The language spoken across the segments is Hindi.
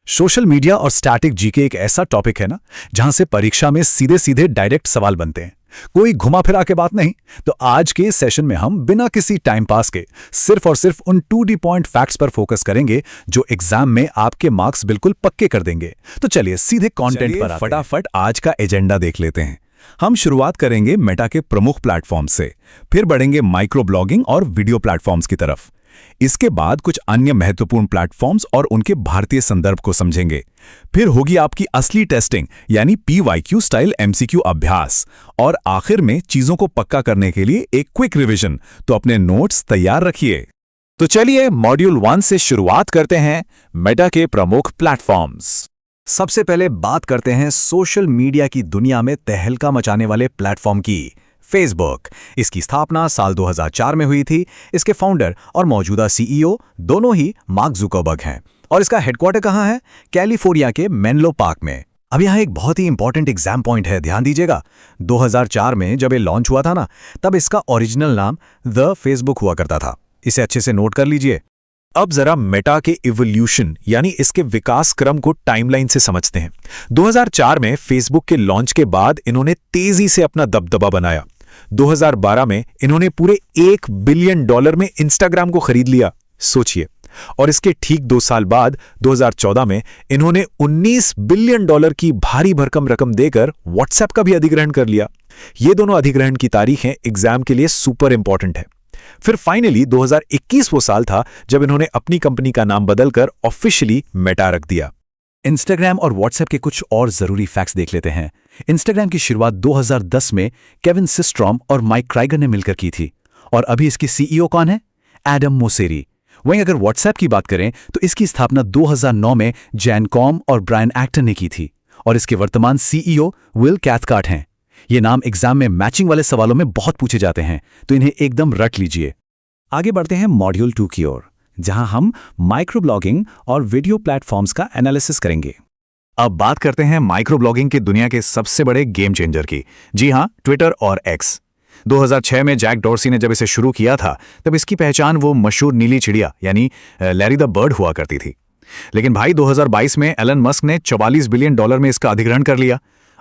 सोशल मीडिया और स्टैटिक जीके एक ऐसा टॉपिक है ना जहां से परीक्षा में सीधे सीधे डायरेक्ट सवाल बनते हैं। कोई घुमा फिरा के बात नहीं। तो आज के इस सेशन में हम बिना किसी टाइम पास के सिर्फ और सिर्फ उन 2D पॉइंट फैक्ट्स पर फोकस करेंगे जो एग्जाम में आपके मार्क्स बिल्कुल पक्के कर देंगे। तो चलिए सीधे कंटेंट पर फटाफट आज का एजेंडा देख लेते हैं। हम शुरुआत करेंगे मेटा के प्रमुख प्लेटफॉर्म से, फिर बढ़ेंगे माइक्रो ब्लॉगिंग और वीडियो प्लेटफॉर्म्स की तरफ। इसके बाद कुछ अन्य महत्वपूर्ण प्लेटफॉर्म्स और उनके भारतीय संदर्भ को समझेंगे। फिर होगी आपकी असली टेस्टिंग यानी PYQ स्टाइल MCQ अभ्यास, और आखिर में चीजों को पक्का करने के लिए एक क्विक रिवीजन। तो अपने नोट्स तैयार रखिए। तो चलिए मॉड्यूल 1 से शुरुआत करते हैं, मेटा के प्रमुख प्लेटफॉर्म्स। सबसे पहले बात करते हैं सोशल मीडिया की दुनिया में तहलका मचाने वाले प्लेटफॉर्म की, फेसबुक। इसकी स्थापना साल 2004 में हुई थी। इसके फाउंडर और मौजूदा CEO दोनों ही मार्क जुकरबर्ग हैं, और इसका हेडक्वार्टर कहाँ है? कैलिफोर्निया के मेनलो पार्क में। अब यहाँ एक बहुत ही इंपॉर्टेंट एग्जाम पॉइंट है, ध्यान दीजिएगा। 2004 में जब ये लॉन्च हुआ था ना, तब इसका ओरिजिनल नाम द फेसबुक हुआ करता था। इसे अच्छे से नोट कर लीजिए। अब जरा मेटा के इवोल्यूशन यानी इसके विकास क्रम को टाइमलाइन से समझते हैं। 2004 में फेसबुक के लॉन्च के बाद इन्होंने तेजी से अपना दबदबा बनाया। 2012 में इन्होंने पूरे $1 बिलियन में इंस्टाग्राम को खरीद लिया, सोचिए। और इसके ठीक 2 साल बाद 2014 में इन्होंने $19 बिलियन की भारी भरकम रकम देकर व्हाट्सएप का भी अधिग्रहण कर लिया। ये दोनों अधिग्रहण की तारीखें एग्जाम के लिए सुपर इंपॉर्टेंट है। फिर फाइनली 2021 वो साल था जब इन्होंने अपनी कंपनी का नाम बदलकर ऑफिशियली मेटा रख दिया। इंस्टाग्राम और व्हाट्सएप के कुछ और जरूरी फैक्ट्स देख लेते हैं। इंस्टाग्राम की शुरुआत 2010 में केविन सिस्ट्रॉम और माइक क्राइगर ने मिलकर की थी, और अभी इसकी CEO कौन है? Adam Mosseri. वहीं अगर व्हाट्सएप की बात करें तो इसकी स्थापना 2009 में जैन कॉम और ब्रायन एक्टन ने की थी, और इसके वर्तमान CEO विल कैथकार्ट हैं। ये नाम एग्जाम में मैचिंग वाले सवालों में बहुत पूछे जाते हैं, तो इन्हें एकदम रट लीजिए। आगे बढ़ते हैं मॉड्यूल 2 की ओर, जहां हम माइक्रो ब्लॉगिंग और वीडियो प्लेटफॉर्म्स का एनालिसिस करेंगे। अब बात करते हैं माइक्रो ब्लॉगिंग की दुनिया के सबसे बड़े गेम चेंजर की। जी हां, ट्विटर और X। 2006 में जैक डॉर्सी ने जब इसे शुरू किया था, तब इसकी पहचान वो मशहूर नीली चिड़िया यानी लैरी द बर्ड हुआ करती थी। लेकिन भाई 2022 में एलन मस्क ने $44 बिलियन में इसका अधिग्रहण कर लिया।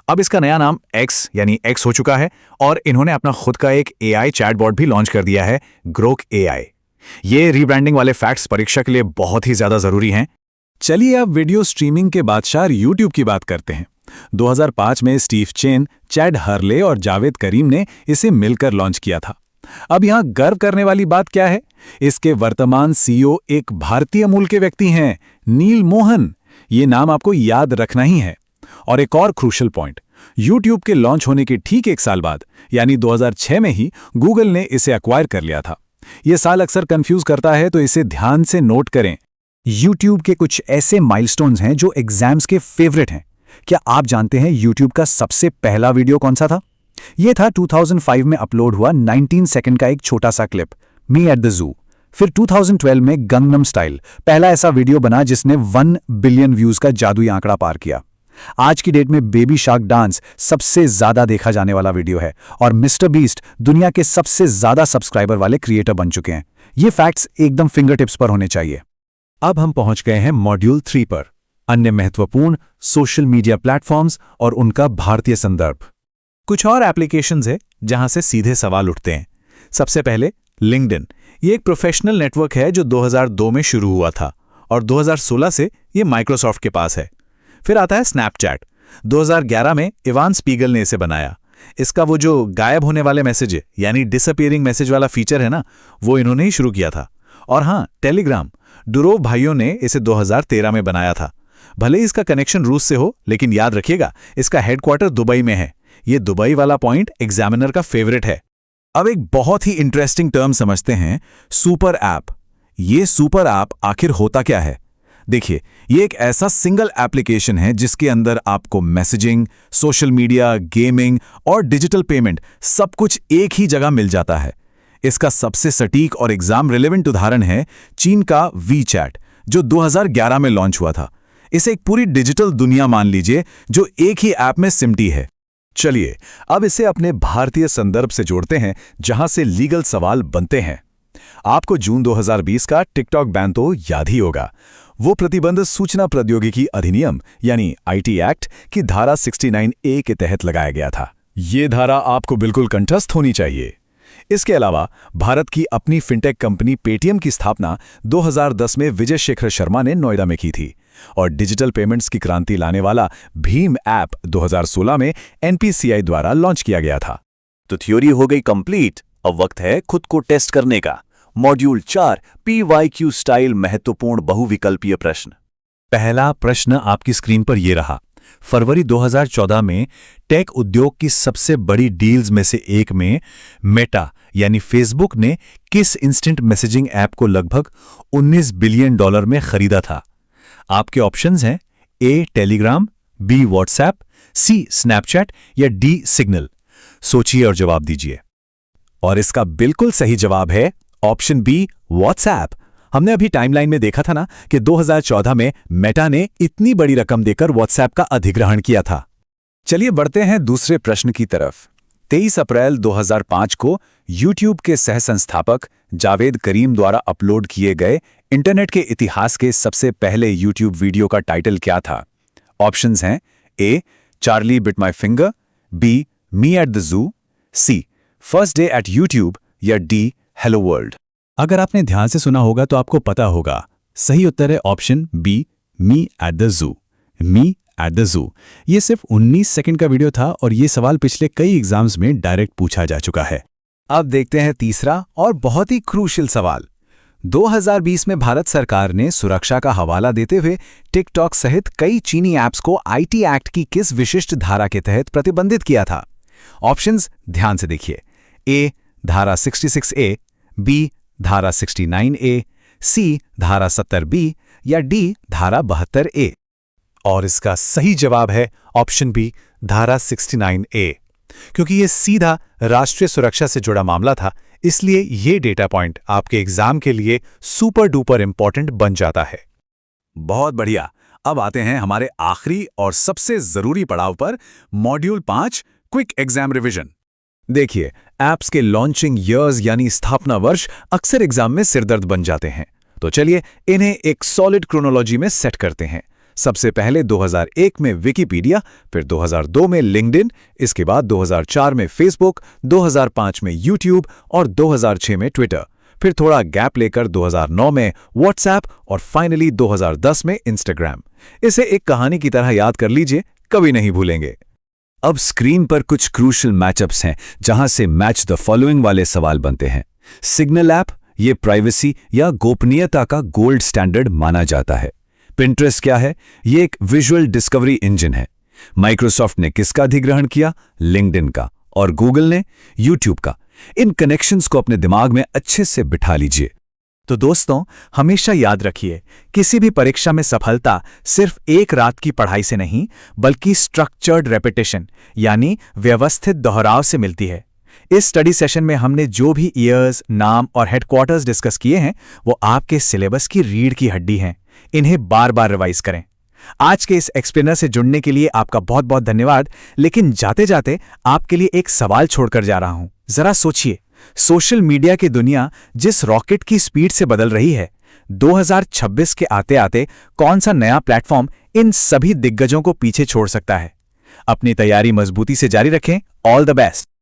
अब इसका नया नाम X यानी X हो चुका है, और इन्होंने अपना खुद का एक AI चैटबॉट भी लॉन्च कर दिया है, ग्रोक AI। ये रीब्रांडिंग वाले फैक्ट्स परीक्षा के लिए बहुत ही ज्यादा जरूरी हैं। चलिए अब वीडियो स्ट्रीमिंग के बादशाह यूट्यूब की बात करते हैं। 2005 में स्टीव चेन, चैड हर्ले और जावेद करीम ने इसे मिलकर लॉन्च किया था। अब यहां गर्व करने वाली बात क्या है? इसके वर्तमान CEO एक भारतीय मूल के व्यक्ति हैं, नील मोहन। ये नाम आपको याद रखना ही है। और एक और क्रूशल पॉइंट, यूट्यूब के लॉन्च होने के ठीक 1 साल बाद यानी 2006 में ही गूगल ने इसे एक्वायर कर लिया था। यह साल अक्सर कंफ्यूज करता है, तो इसे ध्यान से नोट करें। यूट्यूब के कुछ ऐसे माइलस्टोन्स हैं जो एग्जाम्स के फेवरेट हैं। क्या आप जानते हैं यूट्यूब का सबसे पहला वीडियो कौन सा था? यह था 2005 में अपलोड हुआ 19 सेकंड का एक छोटा सा क्लिप, मी एट द जू। फिर 2012 में गंगनम स्टाइल पहला ऐसा वीडियो बना जिसने 1 बिलियन व्यूज का जादुई आंकड़ा पार किया। आज की डेट में बेबी शार्क डांस सबसे ज्यादा देखा जाने वाला वीडियो है, और मिस्टर बीस्ट दुनिया के सबसे ज्यादा सब्सक्राइबर वाले क्रिएटर बन चुके हैं। ये फैक्ट्स एकदम फिंगर टिप्स पर होने चाहिए। अब हम पहुंच गए हैं मॉड्यूल 3 पर, अन्य महत्वपूर्ण सोशल मीडिया प्लेटफॉर्म्स और उनका भारतीय संदर्भ। कुछ और एप्लीकेशंस है जहां से सीधे सवाल उठते हैं। सबसे पहले लिंक्डइन। ये एक प्रोफेशनल नेटवर्क है जो 2002 में शुरू हुआ था, और 2016 से ये माइक्रोसॉफ्ट के पास है। फिर आता है स्नैपचैट। 2011 में इवान स्पीगल ने इसे बनाया। इसका वो जो गायब होने वाले मैसेज यानी डिसअपीयरिंग मैसेज वाला फीचर है ना, वो इन्होंने ही शुरू किया था। और हाँ, टेलीग्राम। डुरोव भाइयों ने इसे 2013 में बनाया था। भले ही इसका कनेक्शन रूस से हो, लेकिन याद रखिएगा इसका हेडक्वार्टर दुबई में है। ये दुबई वाला पॉइंट एग्जामिनर का फेवरेट है। अब एक बहुत ही इंटरेस्टिंग टर्म समझते हैं, सुपर ऐप। ये सुपर ऐप आखिर होता क्या है? देखिए, ये एक ऐसा सिंगल एप्लीकेशन है जिसके अंदर आपको मैसेजिंग, सोशल मीडिया, गेमिंग और डिजिटल पेमेंट सब कुछ एक ही जगह मिल जाता है। इसका सबसे सटीक और एग्जाम रिलेवेंट उदाहरण है चीन का WeChat, जो 2011 में लॉन्च हुआ था। इसे एक पूरी डिजिटल दुनिया मान लीजिए जो एक ही ऐप में सिमटी है। चलिए अब इसे अपने भारतीय संदर्भ से जोड़ते हैं, जहां से लीगल सवाल बनते हैं। आपको जून 2020 का टिकटॉक बैन तो याद ही होगा। वो प्रतिबंध सूचना प्रौद्योगिकी अधिनियम यानी आईटी एक्ट की धारा 69A के तहत लगाया गया था। ये धारा आपको बिल्कुल कंठस्थ होनी चाहिए। इसके अलावा भारत की अपनी फिनटेक कंपनी पेटीएम की स्थापना 2010 में विजय शेखर शर्मा ने नोएडा में की थी और डिजिटल पेमेंट्स की क्रांति लाने वाला भीम ऐप 2016 में एनपीसीआई द्वारा लॉन्च किया गया था। तो थ्योरी हो गई कंप्लीट, अब वक्त है खुद को टेस्ट करने का। मॉड्यूल 4 PYQ स्टाइल महत्वपूर्ण बहुविकल्पीय प्रश्न। पहला प्रश्न आपकी स्क्रीन पर यह रहा। फरवरी 2014 में टेक उद्योग की सबसे बड़ी डील्स में से एक में मेटा यानी फेसबुक ने किस इंस्टेंट मैसेजिंग ऐप को लगभग $19 बिलियन में खरीदा था? आपके ऑप्शंस हैं ए टेलीग्राम, बी व्हाट्सएप, सी स्नैपचैट या डी सिग्नल। सोचिए और जवाब दीजिए। और इसका बिल्कुल सही जवाब है ऑप्शन बी व्हाट्सएप। हमने अभी टाइमलाइन में देखा था ना कि 2014 में मेटा ने इतनी बड़ी रकम देकर व्हाट्सएप का अधिग्रहण किया था। चलिए बढ़ते हैं दूसरे प्रश्न की तरफ। 23 अप्रैल 2005 को यूट्यूब के सह संस्थापक जावेद करीम द्वारा अपलोड किए गए इंटरनेट के इतिहास के सबसे पहले यूट्यूब वीडियो का टाइटल क्या था? ऑप्शंस हैं A Charlie bit my finger, B me at the zoo, C first day at YouTube या डी हेलो वर्ल्ड। अगर आपने ध्यान से सुना होगा तो आपको पता होगा सही उत्तर है option B me at the zoo. Me at the जू ये सिर्फ 19 सेकंड का वीडियो था और ये सवाल पिछले कई एग्जाम्स में डायरेक्ट पूछा जा चुका है। अब देखते हैं तीसरा और बहुत ही क्रूशियल सवाल। 2020 में भारत सरकार ने सुरक्षा का हवाला देते हुए टिकटॉक सहित कई चीनी ऐप्स को आईटी एक्ट की किस विशिष्ट धारा के तहत प्रतिबंधित किया था? ऑप्शंस ध्यान से देखिए। ए धारा 66A, बी धारा 69A, सी धारा 70B या डी धारा 72A। और इसका सही जवाब है ऑप्शन बी धारा 69A। क्योंकि ये सीधा राष्ट्रीय सुरक्षा से जुड़ा मामला था, इसलिए ये डेटा पॉइंट आपके एग्जाम के लिए सुपर डुपर इंपॉर्टेंट बन जाता है। बहुत बढ़िया। अब आते हैं हमारे आखिरी और सबसे जरूरी पड़ाव पर, मॉड्यूल 5 क्विक एग्जाम रिवीजन। देखिए, ऐप्स के लॉन्चिंग ईयर्स यानी स्थापना वर्ष अक्सर एग्जाम में सिरदर्द बन जाते हैं, तो चलिए इन्हें एक सॉलिड क्रोनोलॉजी में सेट करते हैं। सबसे पहले 2001 में विकिपीडिया, फिर 2002 में लिंक्डइन, इसके बाद 2004 में फेसबुक, 2005 में यूट्यूब और 2006 में ट्विटर, फिर थोड़ा गैप लेकर 2009 में व्हाट्सएप और फाइनली 2010 में इंस्टाग्राम। इसे एक कहानी की तरह याद कर लीजिए, कभी नहीं भूलेंगे। अब स्क्रीन पर कुछ क्रूशियल मैचअप्स हैं जहां से मैच द फॉलोइंग वाले सवाल बनते हैं। सिग्नल ऐप, ये प्राइवेसी या गोपनीयता का गोल्ड स्टैंडर्ड माना जाता है। पिंटरेस्ट क्या है? ये एक विजुअल डिस्कवरी इंजन है। माइक्रोसॉफ्ट ने किसका अधिग्रहण किया? लिंक्डइन का। और गूगल ने? यूट्यूब का। इन कनेक्शंस को अपने दिमाग में अच्छे से बिठा लीजिए। तो दोस्तों, हमेशा याद रखिए, किसी भी परीक्षा में सफलता सिर्फ एक रात की पढ़ाई से नहीं, बल्कि स्ट्रक्चर्ड रेपिटेशन यानी व्यवस्थित दोहराव से मिलती है। इस स्टडी सेशन में हमने जो भी ईयर्स, नाम और हेडक्वार्टर्स डिस्कस किए हैं, वो आपके सिलेबस की रीढ़ की हड्डी हैं। इन्हें बार बार रिवाइज करें। आज के इस एक्सप्लेनर से जुड़ने के लिए आपका बहुत बहुत धन्यवाद। लेकिन जाते जाते आपके लिए एक सवाल छोड़कर जा रहा हूं। जरा सोचिए, सोशल मीडिया की दुनिया जिस रॉकेट की स्पीड से बदल रही है, 2026 के आते आते कौन सा नया प्लेटफॉर्म इन सभी दिग्गजों को पीछे छोड़ सकता है? अपनी तैयारी मजबूती से जारी रखें। All the best.